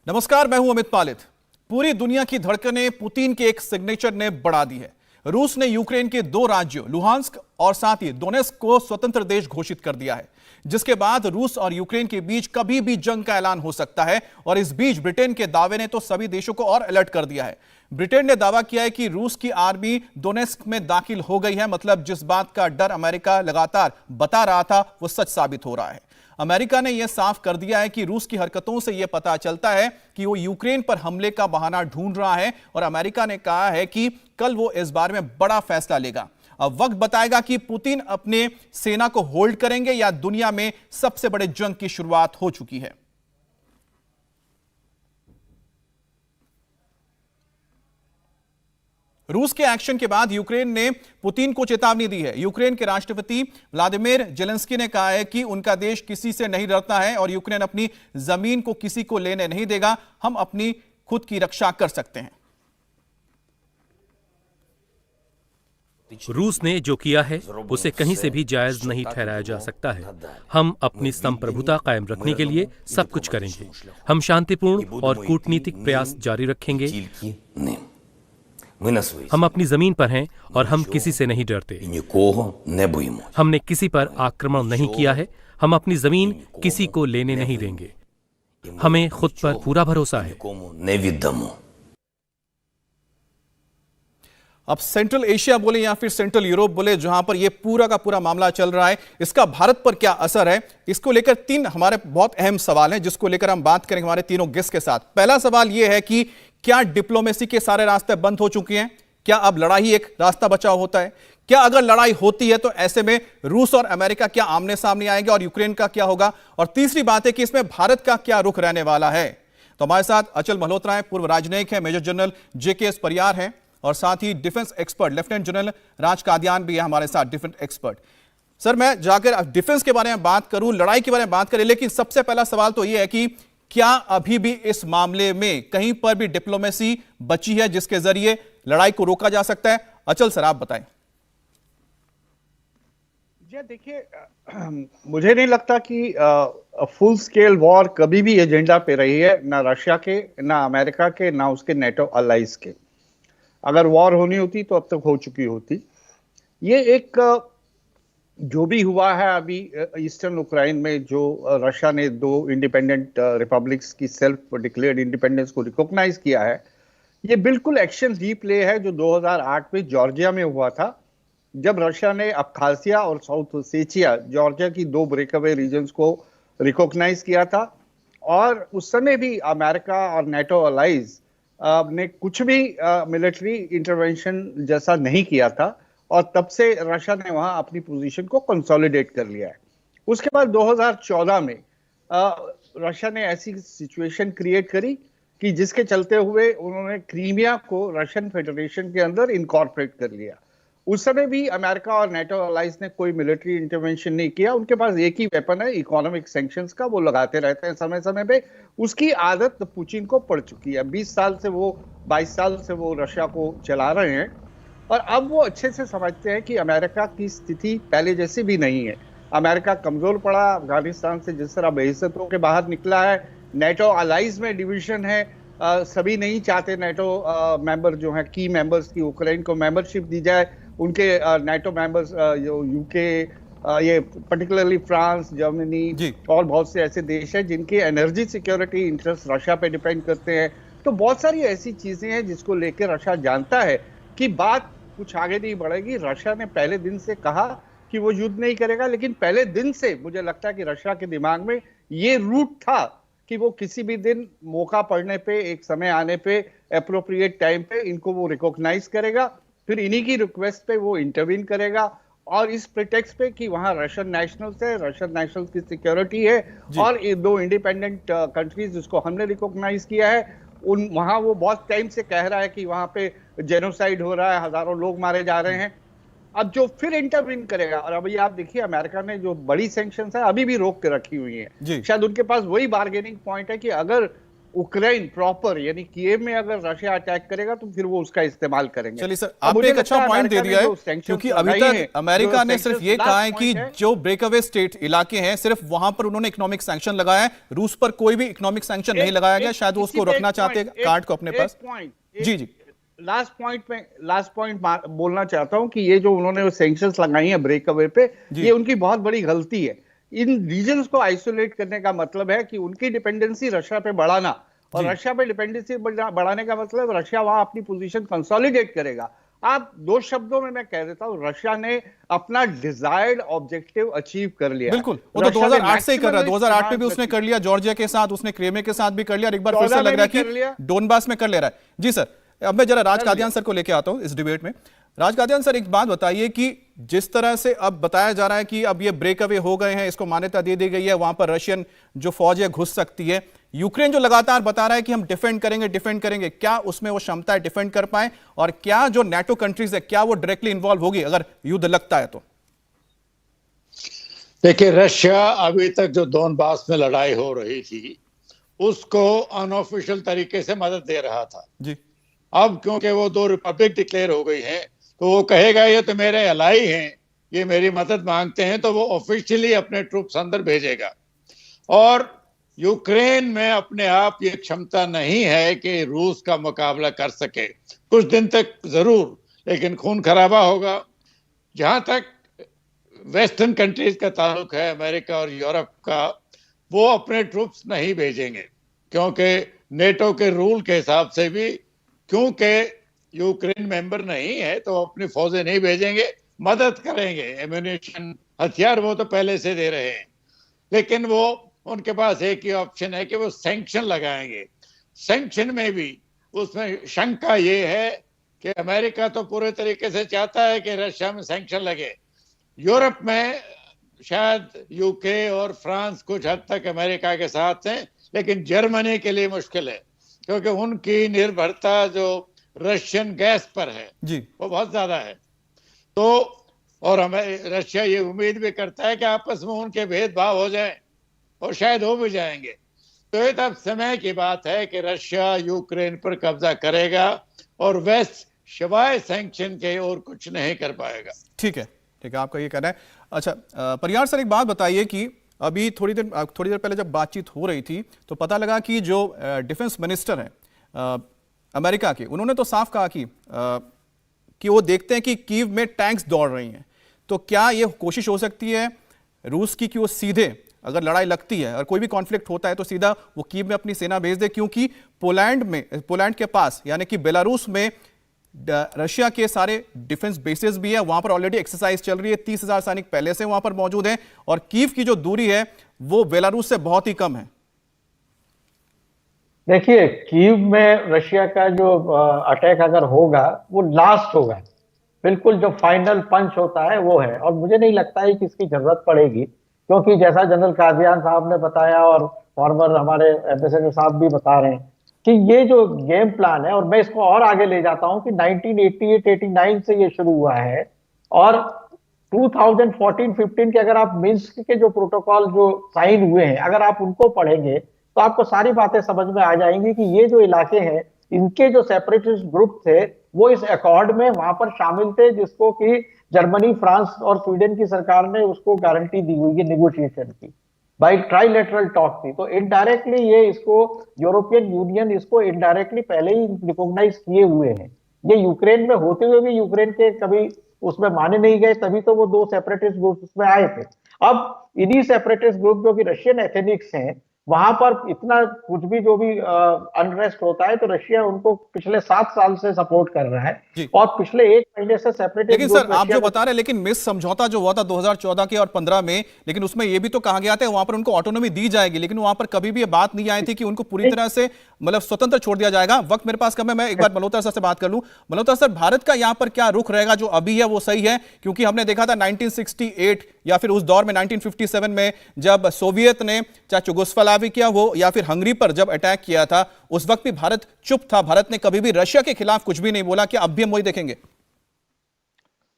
नमस्कार, मैं हूं अमित पालित। पूरी दुनिया की धड़कनें पुतिन के एक सिग्नेचर ने बढ़ा दी है। रूस ने यूक्रेन के दो राज्यों लुहांस्क और साथ ही डोनेस्क को स्वतंत्र देश घोषित कर दिया है, जिसके बाद रूस और यूक्रेन के बीच कभी भी जंग का ऐलान हो सकता है। और इस बीच ब्रिटेन के दावे ने तो सभी देशों को और अलर्ट कर दिया है। ब्रिटेन ने दावा किया है कि रूस की आर्मी डोनेस्क में दाखिल हो गई है। मतलब जिस बात का डर अमेरिका लगातार बता रहा था वो सच साबित हो रहा है। अमेरिका ने यह साफ कर दिया है कि रूस की हरकतों से यह पता चलता है कि वो यूक्रेन पर हमले का बहाना ढूंढ रहा है। और अमेरिका ने कहा है कि कल वो इस बारे में बड़ा फैसला लेगा। अब वक्त बताएगा कि पुतिन अपने सेना को होल्ड करेंगे या दुनिया में सबसे बड़े जंग की शुरुआत हो चुकी है। रूस के एक्शन के बाद यूक्रेन ने पुतिन को चेतावनी दी है। यूक्रेन के राष्ट्रपति व्लादिमीर जेलेंस्की ने कहा है कि उनका देश किसी से नहीं डरता है और यूक्रेन अपनी जमीन को किसी को लेने नहीं देगा। हम अपनी खुद की रक्षा कर सकते हैं। रूस ने जो किया है उसे कहीं से भी जायज नहीं ठहराया जा सकता है। हम अपनी संप्रभुता कायम रखने के लिए सब कुछ करेंगे। हम शांतिपूर्ण और कूटनीतिक प्रयास जारी रखेंगे। हम अपनी जमीन पर हैं और हम किसी से नहीं डरते। हमने किसी पर आक्रमण नहीं किया है। हम अपनी जमीन किसी को लेने नहीं देंगे। हमें खुद पर पूरा भरोसा है। अब सेंट्रल एशिया बोले या फिर सेंट्रल यूरोप बोले, जहां पर यह पूरा का पूरा मामला चल रहा है, इसका भारत पर क्या असर है, इसको लेकर तीन हमारे बहुत अहम सवाल हैं, जिसको लेकर हम बात करेंगे हमारे तीनों गेस्ट के साथ। पहला सवाल यह है कि क्या डिप्लोमेसी के सारे रास्ते बंद हो चुके हैं? क्या अब लड़ाई एक रास्ता बचाव होता है? क्या अगर लड़ाई होती है तो ऐसे में रूस और अमेरिका क्या आमने सामने आएंगे और यूक्रेन का क्या होगा? और तीसरी बात है कि इसमें भारत का क्या रुख रहने वाला है? तो हमारे साथ अचल मल्होत्रा है, पूर्व राजनयिक है, मेजर जनरल JKS परियार है, और साथ ही डिफेंस एक्सपर्ट लेफ्टिनेंट जनरल राज कादियान भी है हमारे साथ, डिफेंस एक्सपर्ट। सर, मैं जाकर डिफेंस के बारे में बात करूं, लड़ाई के बारे में बात करें, लेकिन सबसे पहला सवाल तो यह है कि क्या अभी भी इस मामले में कहीं पर भी डिप्लोमेसी बची है जिसके जरिए लड़ाई को रोका जा सकता है? अचल सर, आप बताएं। जी देखिए, मुझे नहीं लगता कि फुल स्केल वॉर कभी भी एजेंडा पे रही है, ना रशिया के, ना अमेरिका के, ना उसके नेटो अलाइज के। अगर वॉर होनी होती तो अब तक हो चुकी होती। ये एक जो भी हुआ है अभी ईस्टर्न यूक्रेन में, जो रशिया ने दो इंडिपेंडेंट रिपब्लिक्स की सेल्फ डिक्लेयर्ड इंडिपेंडेंस को रिकॉग्नाइज किया है, ये बिल्कुल एक्शन रीप्ले है जो 2008 में जॉर्जिया में हुआ था, जब रशिया ने अब्खाजिया और साउथ ओसेटिया, जॉर्जिया की दो ब्रेकअवे रीजन्स को रिकॉग्नाइज किया था। और उस समय भी अमेरिका और नेटो अलाइज ने कुछ भी मिलिट्री इंटरवेंशन जैसा नहीं किया था, और तब से रशिया ने वहां अपनी पोजीशन को कंसोलिडेट कर लिया है। उसके बाद 2014 में रशिया ने ऐसी सिचुएशन क्रिएट करी कि जिसके चलते हुए उन्होंने क्रीमिया को रशियन फेडरेशन के अंदर इनकॉर्पोरेट कर लिया। उस समय भी अमेरिका और नेटो अलाइज ने कोई मिलिट्री इंटरवेंशन नहीं किया। उनके पास एक ही वेपन है, इकोनॉमिक सैंक्शंस का, वो लगाते रहते हैं समय समय पे। उसकी आदत पुतिन को पड़ चुकी है। 22 साल से वो रशिया को चला रहे हैं, और अब वो अच्छे से समझते हैं कि अमेरिका की स्थिति पहले जैसी भी नहीं है। अमेरिका कमजोर पड़ा, अफगानिस्तान से जिस तरह बेइज्जत होकर बाहर निकला है। नेटो अलाइज में डिवीजन है, सभी नहीं चाहते नेटो मेंबर जो है, की मेंबर्स की यूक्रेन को मेंबरशिप दी जाए। उनके नेटो मेंबर्स जो यूके, ये पर्टिकुलरली फ्रांस, जर्मनी और बहुत से ऐसे देश हैं जिनके एनर्जी सिक्योरिटी इंटरेस्ट रशिया पे डिपेंड करते हैं। तो बहुत सारी ऐसी चीजें हैं जिसको लेकर रशिया जानता है कि बात कुछ आगे नहीं बढ़ेगी। रशिया ने पहले दिन से कहा कि वो युद्ध नहीं करेगा, लेकिन पहले दिन से मुझे लगता है कि रशिया के दिमाग में ये रूट था कि वो किसी भी दिन मौका पड़ने पे, एक समय आने पे, एप्रोप्रिएट टाइम पे इनको वो रिकॉग्नाइज करेगा, फिर इन्हीं की रिक्वेस्ट पे वो इंटरवीन करेगा। और इस प्रिटेक्स्ट पे कि वहां रशियन नेशनल्स है, रशियन नेशनल्स की सिक्योरिटी है, और ये दो इंडिपेंडेंट कंट्रीज जिसको हमने रिकॉग्नाइज किया है, उन वहां वो बहुत टाइम से कह रहा है कि वहां पे जेनोसाइड हो रहा है, हजारों लोग मारे जा रहे हैं। अब जो फिर इंटरवीन करेगा, और अभी आप देखिए अमेरिका ने जो बड़ी सैंक्शंस है अभी भी रोक के रखी हुई है। शायद उनके पास वही बार्गेनिंग पॉइंट है कि अगर उक्रेन प्रॉपर यानी कीव में अगर रशिया अटैक करेगा तो फिर वो उसका इस्तेमाल करेंगे। चलिए सर, अब आपने मुझे एक अच्छा लगता है पॉइंट दे अमेरिका दिया ने है, जो sanctions क्योंकि अभी लगाई तक हैं, अमेरिका जो ने सिर्फ sanctions ये कहा है last कि point है, जो ब्रेकअवे स्टेट इलाके हैं सिर्फ वहां पर उन्होंने इकोनॉमिक सैंक्शन लगाया है, रूस पर कोई भी इकोनॉमिक सैंक्शन नहीं लगाया गया। शायद वो उसको रखना चाहते हैं कार्ड को अपने पास। जी जी, लास्ट पॉइंट बोलना चाहता हूं कि ये जो उन्होंने सैंक्शंस लगाई हैं ब्रेकअवे पे, ये उनकी बहुत बड़ी गलती है। इन रीजन्स को आइसोलेट करने का मतलब है कि उनकी डिपेंडेंसी रशिया पे बढ़ाना, और रशिया पे डिपेंडेंसी बढ़ाने का मतलब रशिया वहां अपनी पोजीशन कंसोलिडेट करेगा। आप दो शब्दों में मैं कह देता हूं, रशिया ने अपना डिजायर्ड ऑब्जेक्टिव अचीव कर लिया। बिल्कुल, वो तो 2008 से ही कर रहा है। 2008 में भी उसने कर लिया, जॉर्जिया के साथ उसने क्रेमे के साथ भी कर लिया, और एक बार फिर से लग रहा है कि डोनबास में कर ले रहा है। जी सर, अब मैं जरा राज कादियान सर को लेके आता हूं इस डिबेट में। राज कादियान सर, एक बात बताइए कि जिस तरह से अब बताया जा रहा है कि अब ये ब्रेक अवे हो गए हैं, इसको मान्यता दे दी गई है, वहां पर रशियन जो फौज है घुस सकती है, यूक्रेन जो लगातार बता रहा है कि हम डिफेंड करेंगे, क्या उसमें वो क्षमता है डिफेंड कर पाए, और क्या जो नेटो कंट्रीज है क्या वो डायरेक्टली इन्वॉल्व होगी अगर युद्ध लगता है तो? देखिए, रशिया अभी तक जो डोनबास में लड़ाई हो रही थी उसको अनऑफिशियल तरीके से मदद दे रहा था जी। अब क्योंकि वो दो रिपब्लिक डिक्लेयर हो गई हैं, तो वो कहेगा ये तो मेरे अलाई हैं, ये मेरी मदद मांगते हैं, तो वो ऑफिशियली अपने ट्रूप्स अंदर भेजेगा। और यूक्रेन में अपने आप ये क्षमता नहीं है कि रूस का मुकाबला कर सके, कुछ दिन तक जरूर, लेकिन खून खराबा होगा। जहां तक वेस्टर्न कंट्रीज का ताल्लुक है, अमेरिका और यूरोप का, वो अपने ट्रूप्स नहीं भेजेंगे, क्योंकि नेटो के रूल के हिसाब से भी, क्योंकि यूक्रेन मेंबर नहीं है तो अपनी फौजें नहीं भेजेंगे, मदद करेंगे, एम्यूनिशन, हथियार वो तो पहले से दे रहे हैं, लेकिन वो उनके पास एक ही ऑप्शन है कि वो सैंक्शन लगाएंगे। सैंक्शन में भी उसमें शंका ये है कि अमेरिका तो पूरे तरीके से चाहता है कि रशिया में सैंक्शन लगे, यूरोप में शायद यूके और फ्रांस कुछ हद तक अमेरिका के साथ हैं, लेकिन जर्मनी के लिए मुश्किल है, क्योंकि उनकी निर्भरता जो रशियन गैस पर है जी, वो बहुत ज्यादा है। तो और हमें रशिया ये उम्मीद भी करता है कि आपस में उनके भेदभाव हो जाए, और शायद हो भी जाएंगे। तो ये तब समय की बात है कि रशिया यूक्रेन पर कब्जा करेगा, और वेस्ट शिवाय सैंक्शन के और कुछ नहीं कर पाएगा। ठीक है, आपका ये कहना है। अच्छा परियार सर, एक बात बताइए कि अभी थोड़ी देर पहले जब बातचीत हो रही थी तो पता लगा कि जो डिफेंस मिनिस्टर हैं अमेरिका के, उन्होंने तो साफ कहा कि वो देखते हैं कि कीव में टैंक्स दौड़ रही हैं, तो क्या ये कोशिश हो सकती है रूस की कि वो सीधे, अगर लड़ाई लगती है और कोई भी कॉन्फ्लिक्ट होता है तो सीधा वो कीव में अपनी सेना भेज दे, क्योंकि पोलैंड के पास यानी कि बेलारूस में रशिया के सारे डिफेंस बेसेस भी है, वहां पर ऑलरेडी एक्सरसाइज चल रही है, 30,000 सैनिक पहले से वहां पर मौजूद हैं, और कीव की जो दूरी है वो बेलारूस से बहुत ही कम है। देखिए, कीव में रशिया का जो अटैक अगर होगा वो लास्ट होगा, बिल्कुल जो फाइनल पंच होता है वो है, और मुझे नहीं लगता है कि इसकी जरूरत पड़ेगी, क्योंकि जैसा जनरल कादियान साहब ने बताया और फॉर्मर हमारे एम्बेसडर साहब भी बता रहे हैं कि ये जो गेम प्लान है, और मैं इसको और आगे ले जाता हूं कि 1988-89 से ये शुरू हुआ है, और 2014-15 के अगर आप मिन्स्क के जो प्रोटोकॉल जो साइन हुए हैं अगर आप उनको पढ़ेंगे तो आपको सारी बातें समझ में आ जाएंगी कि ये जो इलाके हैं, इनके जो सेपरेटिस्ट ग्रुप थे वो इस अकॉर्ड में वहां पर शामिल थे, जिसको कि जर्मनी, फ्रांस और स्वीडन की सरकार ने उसको गारंटी दी हुई है निगोशिएशन की, बाई ट्राइलेटरल टॉक थी। तो इनडायरेक्टली ये इसको यूरोपियन यूनियन इसको इनडायरेक्टली पहले ही रिकॉग्नाइज किए हुए हैं। ये यूक्रेन में होते हुए भी यूक्रेन के कभी उसमें माने नहीं गए, तभी तो वो दो सेपरेटिस्ट ग्रुप उसमें आए थे। अब इन्हीं सेपरेटिस्ट ग्रुप जो कि रशियन एथेनिक्स हैं, वहां पर इतना कुछ भी जो भी अनरेस्ट होता है तो रशिया उनको पिछले 7 साल से सपोर्ट कर रहा है, और पिछले 1 महीने से सेपरेटिस्ट। लेकिन सर आप जो बता रहे हैं, लेकिन मिस समझौता जो हुआ था 2014 के और 15 में, लेकिन उसमें यह भी तो कहा गया था वहां पर उनको ऑटोनॉमी दी जाएगी, लेकिन वहां पर कभी भी ये बात नहीं आई थी कि उनको पूरी तरह से मतलब स्वतंत्र छोड़ दिया जाएगा। वक्त मेरे पास कम है, मैं एक बार मल्होत्रा सर से बात कर लूं। मल्होत्रा सर, भारत का यहां पर क्या रुख रहेगा? जो अभी है वो सही है? क्योंकि हमने देखा था 1968 या फिर उस दौर में 1957 में जब सोवियत ने चाहे युगोस्लाविया वो या फिर हंगरी पर जब अटैक किया था, उस वक्त भी भारत चुप था, भारत ने कभी भी रशिया के खिलाफ कुछ भी नहीं बोला। क्या अब भी हम वही देखेंगे?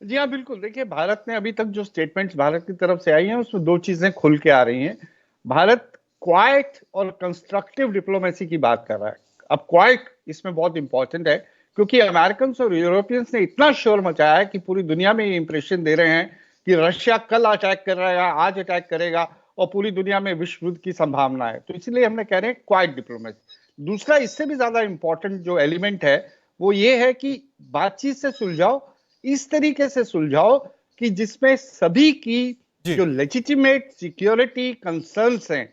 जी हाँ, बिल्कुल। देखिए, भारत ने अभी तक जो स्टेटमेंट्स भारत की तरफ से आई हैं उसमें 2 चीजें खुल के आ रही हैं। भारत क्वाइट और कंस्ट्रक्टिव डिप्लोमेसी की बात कर रहा है। अब क्वाइट इसमें बहुत इंपॉर्टेंट है, क्योंकि अमेरिकन और यूरोपियंस ने इतना शोर मचाया है कि पूरी दुनिया में ये इंप्रेशन दे रहे हैं कि रशिया कल अटैक करेगा, आज अटैक करेगा और पूरी दुनिया में विश्व युद्ध की संभावना है। तो इसलिए हमने कह रहे हैं क्वाइट डिप्लोमेसी। दूसरा इससे भी ज्यादा इंपॉर्टेंट जो एलिमेंट है वो ये है कि बातचीत से सुलझाओ, इस तरीके से सुलझाओ कि जिसमें सभी की जो लेजिटिमेट सिक्योरिटी कंसर्न्स हैं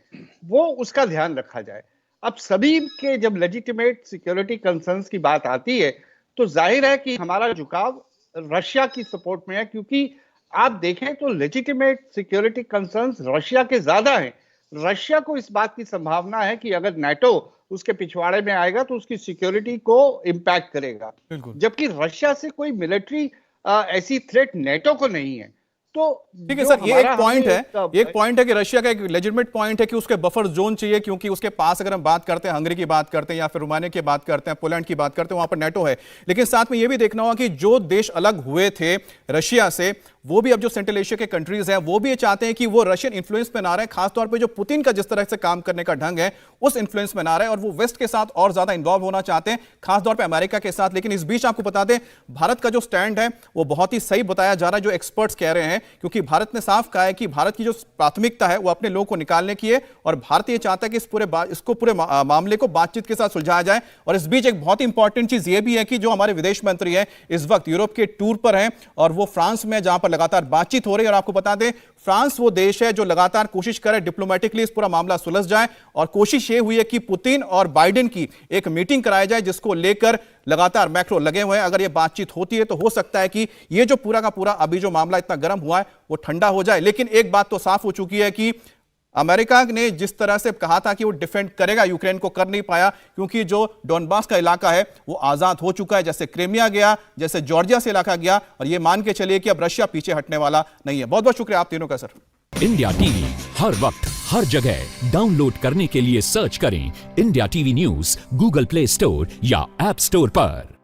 वो उसका ध्यान रखा जाए। अब सभी के जब लेजिटिमेट सिक्योरिटी कंसर्न्स की बात आती है तो जाहिर है कि हमारा झुकाव रशिया की सपोर्ट में है, क्योंकि आप देखें तो लेजिटिमेट सिक्योरिटी कंसर्न्स रशिया के ज्यादा हैं। रशिया को इस बात की संभावना है कि अगर नाटो उसके पिछवाड़े में आएगा तो उसकी सिक्योरिटी को इंपैक्ट करेगा, जबकि रशिया से कोई मिलिट्री ऐसी थ्रेट नाटो को नहीं है। तो ठीक है सर, ये एक पॉइंट है कि रशिया का एक लेजिटिमेट पॉइंट है कि उसके बफर जोन चाहिए, क्योंकि उसके पास अगर हम बात करते हैं हंगरी की बात करते हैं या फिर रोमानिया की बात करते हैं, पोलैंड की बात करते हैं, वहां पर नाटो है। लेकिन साथ में ये भी देखना होगा कि जो देश अलग हुए थे रशिया से, वो भी अब जो सेंट्रल एशिया के कंट्रीज हैं वो भी ये चाहते हैं कि वो रशियन इन्फ्लुएंस में ना रहे, खासतौर पे जो पुतिन का जिस तरह से काम करने का ढंग है उस इन्फ्लुएंस में ना रहे, और वो वेस्ट के साथ और ज्यादा इन्वॉल्व होना चाहते हैं, खासतौर पे अमेरिका के साथ। लेकिन इस बीच आपको बता दें भारत का जो स्टैंड है वो बहुत ही सही बताया जा रहा है, जो एक्सपर्ट्स कह रहे हैं, क्योंकि भारत ने साफ कहा है कि भारत की जो प्राथमिकता है वो अपने लोगों को निकालने की है, और भारत ये चाहता है कि इसको पूरे मामले को बातचीत के साथ सुलझाया जाए। और इस बीच एक बहुत ही इंपॉर्टेंट चीज ये भी है कि जो हमारे विदेश मंत्री हैं इस वक्त यूरोप के टूर पर हैं, और वो फ्रांस में जहां पर लगातार बातचीत हो रही है। और आपको बता दें फ्रांस वो देश है जो लगातार कोशिश करे डिप्लोमेटिकली इस पूरा मामला सुलझ जाए, और कोशिश ये हुई है कि पुतिन और बाइडेन की एक मीटिंग कराई जाए, जिसको लेकर लगातार मैक्रो लगे हुए हैं। अगर ये बातचीत होती है तो हो सकता है कि ये जो पूरा का पूरा अभी जो मामला इतना गर्म हुआ है वो ठंडा हो जाए। लेकिन एक बात तो साफ हो चुकी है कि अमेरिका ने जिस तरह से कहा था कि वो डिफेंड करेगा यूक्रेन को, कर नहीं पाया, क्योंकि जो डोनबास का इलाका है वो आजाद हो चुका है, जैसे क्रीमिया गया, जैसे जॉर्जिया से इलाका गया, और ये मान के चलिए कि अब रशिया पीछे हटने वाला नहीं है। बहुत बहुत शुक्रिया आप तीनों का सर। इंडिया टीवी हर वक्त हर जगह डाउनलोड करने के लिए सर्च करें India TV news Google play store या ऐप स्टोर पर।